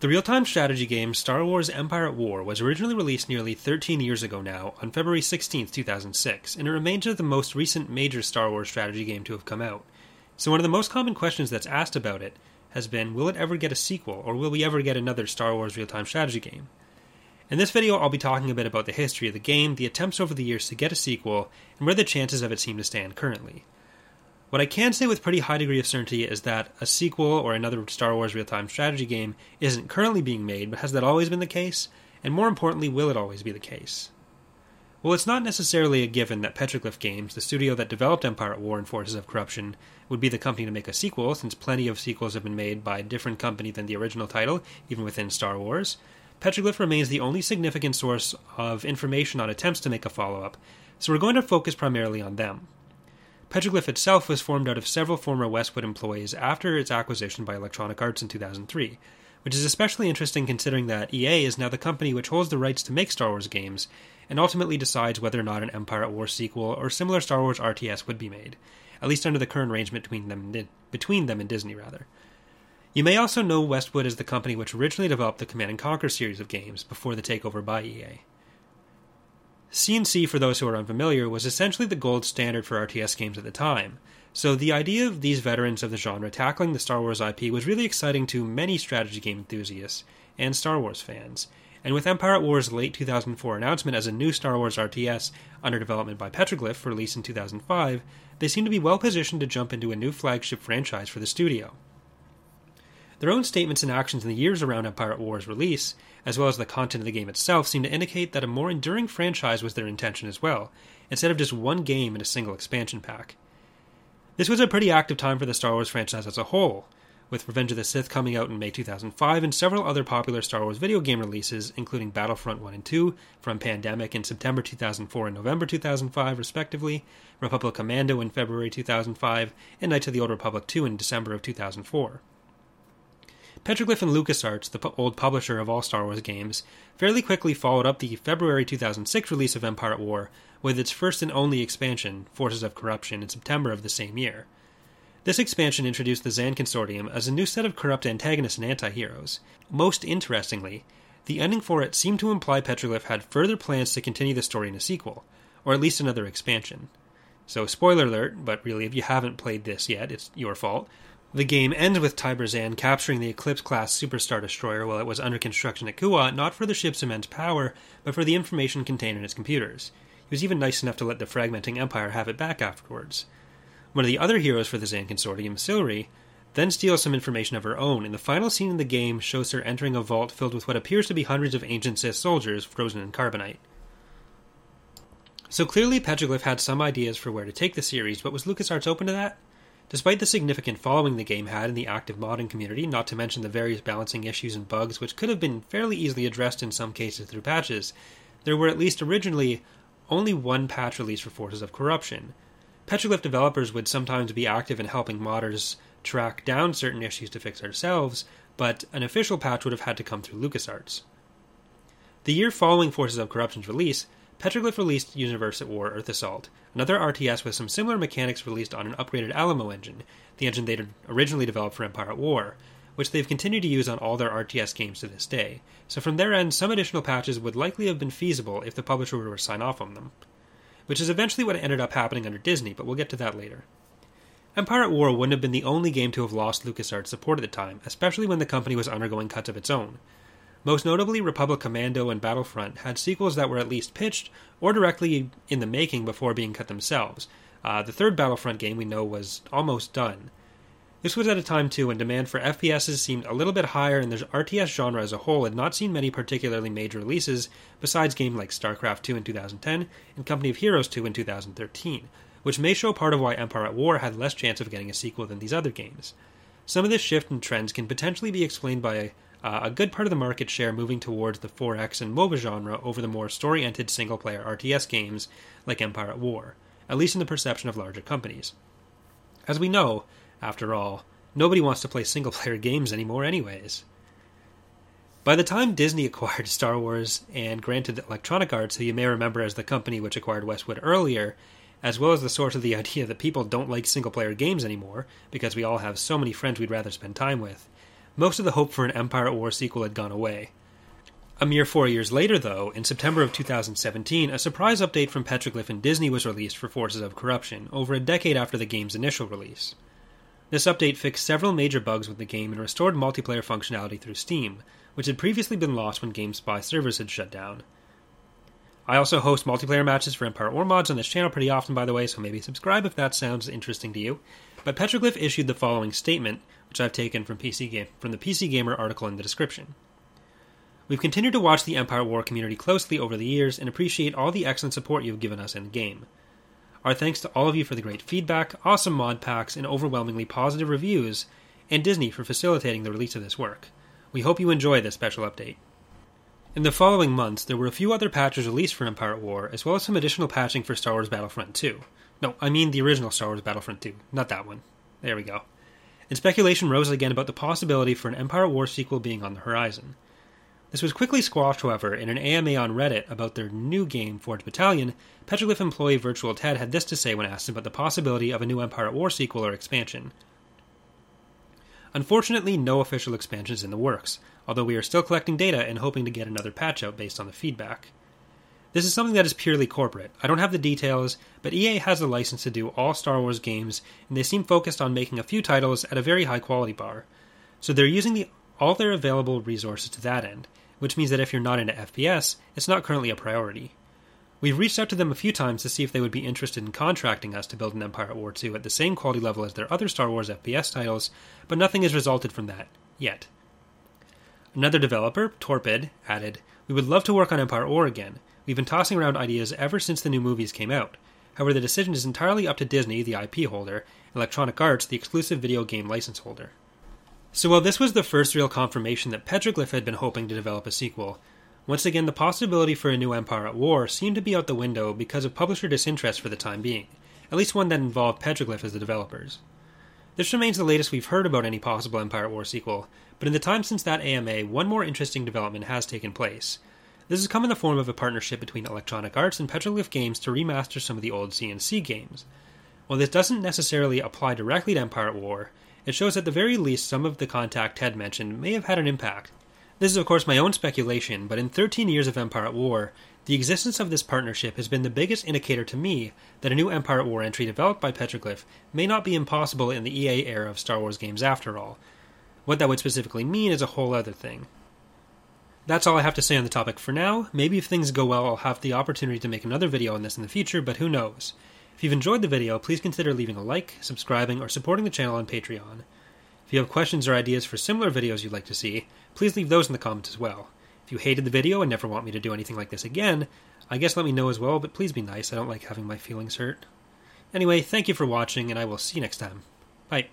The real-time strategy game Star Wars Empire at War was originally released nearly 13 years ago now, on February 16, 2006, and it remains the most recent major Star Wars strategy game to have come out. So one of the most common questions that's asked about it has been, will it ever get a sequel, or will we ever get another Star Wars real-time strategy game? In this video, I'll be talking a bit about the history of the game, the attempts over the years to get a sequel, and where the chances of it seem to stand currently. What I can say with pretty high degree of certainty is that a sequel or another Star Wars real-time strategy game isn't currently being made, but has that always been the case? And more importantly, will it always be the case? Well, it's not necessarily a given that Petroglyph Games, the studio that developed Empire at War and Forces of Corruption, would be the company to make a sequel, since plenty of sequels have been made by a different company than the original title, even within Star Wars. Petroglyph remains the only significant source of information on attempts to make a follow-up, so we're going to focus primarily on them. Petroglyph itself was formed out of several former Westwood employees after its acquisition by Electronic Arts in 2003, which is especially interesting considering that EA is now the company which holds the rights to make Star Wars games, and ultimately decides whether or not an Empire at War sequel or similar Star Wars RTS would be made, at least under the current arrangement between them and Disney. You may also know Westwood as the company which originally developed the Command & Conquer series of games before the takeover by EA. CNC, for those who are unfamiliar, was essentially the gold standard for RTS games at the time, so the idea of these veterans of the genre tackling the Star Wars IP was really exciting to many strategy game enthusiasts and Star Wars fans, and with Empire at War's late 2004 announcement as a new Star Wars RTS under development by Petroglyph for release in 2005, they seem to be well positioned to jump into a new flagship franchise for the studio. Their own statements and actions in the years around Empire at War's release, as well as the content of the game itself, seem to indicate that a more enduring franchise was their intention as well, instead of just one game in a single expansion pack. This was a pretty active time for the Star Wars franchise as a whole, with Revenge of the Sith coming out in May 2005 and several other popular Star Wars video game releases, including Battlefront 1 and 2 from Pandemic in September 2004 and November 2005 respectively, Republic Commando in February 2005, and Knights of the Old Republic 2 in December of 2004. Petroglyph and Lucasarts, the old publisher of all Star Wars games, fairly quickly followed up the February 2006 release of Empire at War with its first and only expansion, Forces of Corruption, in September of the same year. This expansion introduced the Zan Consortium as a new set of corrupt antagonists and anti-heroes. Most interestingly, the ending for it seemed to imply Petroglyph had further plans to continue the story in a sequel, or at least another expansion. So, spoiler alert, but really if you haven't played this yet, it's your fault. The game ends with Tiber Zan capturing the Eclipse-class Superstar Destroyer while it was under construction at Kuat, not for the ship's immense power, but for the information contained in its computers. He was even nice enough to let the fragmenting Empire have it back afterwards. One of the other heroes for the Zan Consortium, Silri, then steals some information of her own, and the final scene in the game shows her entering a vault filled with what appears to be hundreds of ancient Sith soldiers frozen in carbonite. So clearly Petroglyph had some ideas for where to take the series, but was LucasArts open to that? Despite the significant following the game had in the active modding community, not to mention the various balancing issues and bugs which could have been fairly easily addressed in some cases through patches, there were at least originally only one patch release for Forces of Corruption. Petroglyph developers would sometimes be active in helping modders track down certain issues to fix ourselves, but an official patch would have had to come through LucasArts. The year following Forces of Corruption's release, Petroglyph released Universe at War Earth Assault, another RTS with some similar mechanics released on an upgraded Alamo engine, the engine they'd originally developed for Empire at War, which they've continued to use on all their RTS games to this day, so from their end some additional patches would likely have been feasible if the publisher were to sign off on them. Which is eventually what ended up happening under Disney, but we'll get to that later. Empire at War wouldn't have been the only game to have lost LucasArts support at the time, especially when the company was undergoing cuts of its own. Most notably, Republic Commando and Battlefront had sequels that were at least pitched or directly in the making before being cut themselves. The third Battlefront game we know was almost done. This was at a time too when demand for FPSs seemed a little bit higher and the RTS genre as a whole had not seen many particularly major releases besides games like StarCraft 2 in 2010 and Company of Heroes 2 in 2013, which may show part of why Empire at War had less chance of getting a sequel than these other games. Some of this shift in trends can potentially be explained by a good part of the market share moving towards the 4X and MOBA genre over the more story-oriented single-player RTS games like Empire at War, at least in the perception of larger companies. As we know, after all, nobody wants to play single-player games anymore anyways. By the time Disney acquired Star Wars and granted Electronic Arts, who you may remember as the company which acquired Westwood earlier, as well as the source of the idea that people don't like single-player games anymore, because we all have so many friends we'd rather spend time with, most of the hope for an Empire at War sequel had gone away. A mere 4 years later, though, in September of 2017, a surprise update from Petroglyph and Disney was released for Forces of Corruption, over a decade after the game's initial release. This update fixed several major bugs with the game and restored multiplayer functionality through Steam, which had previously been lost when GameSpy servers had shut down. I also host multiplayer matches for Empire at War mods on this channel pretty often, by the way, so maybe subscribe if that sounds interesting to you. But Petroglyph issued the following statement, which I've taken from the PC Gamer article in the description. We've continued to watch the Empire at War community closely over the years and appreciate all the excellent support you've given us in the game. Our thanks to all of you for the great feedback, awesome mod packs, and overwhelmingly positive reviews, and Disney for facilitating the release of this work. We hope you enjoy this special update. In the following months, there were a few other patches released for Empire at War, as well as some additional patching for Star Wars Battlefront 2. No, I mean the original Star Wars Battlefront 2, not that one. There we go. And speculation rose again about the possibility for an Empire at War sequel being on the horizon. This was quickly squashed, however, in an AMA on Reddit about their new game, Forged Battalion. Petroglyph employee Virtual Ted had this to say when asked about the possibility of a new Empire at War sequel or expansion. Unfortunately, no official expansion is in the works, although we are still collecting data and hoping to get another patch out based on the feedback. This is something that is purely corporate. I don't have the details, but EA has the license to do all Star Wars games, and they seem focused on making a few titles at a very high quality bar. So they're using all their available resources to that end, which means that if you're not into FPS, it's not currently a priority. We've reached out to them a few times to see if they would be interested in contracting us to build an Empire at War 2 at the same quality level as their other Star Wars FPS titles, but nothing has resulted from that, yet. Another developer, Torpid, added, "We would love to work on Empire at War again. We've been tossing around ideas ever since the new movies came out. However, the decision is entirely up to Disney, the IP holder, and Electronic Arts, the exclusive video game license holder." So while this was the first real confirmation that Petroglyph had been hoping to develop a sequel, once again the possibility for a new Empire at War seemed to be out the window because of publisher disinterest for the time being, at least one that involved Petroglyph as the developers. This remains the latest we've heard about any possible Empire at War sequel, but in the time since that AMA, one more interesting development has taken place. This has come in the form of a partnership between Electronic Arts and Petroglyph Games to remaster some of the old CNC games. While this doesn't necessarily apply directly to Empire at War, it shows at the very least some of the contact Ted mentioned may have had an impact. This is of course my own speculation, but in 13 years of Empire at War, the existence of this partnership has been the biggest indicator to me that a new Empire at War entry developed by Petroglyph may not be impossible in the EA era of Star Wars games after all. What that would specifically mean is a whole other thing. That's all I have to say on the topic for now. Maybe if things go well, I'll have the opportunity to make another video on this in the future, but who knows. If you've enjoyed the video, please consider leaving a like, subscribing, or supporting the channel on Patreon. If you have questions or ideas for similar videos you'd like to see, please leave those in the comments as well. If you hated the video and never want me to do anything like this again, I guess let me know as well, but please be nice, I don't like having my feelings hurt. Anyway, thank you for watching, and I will see you next time. Bye.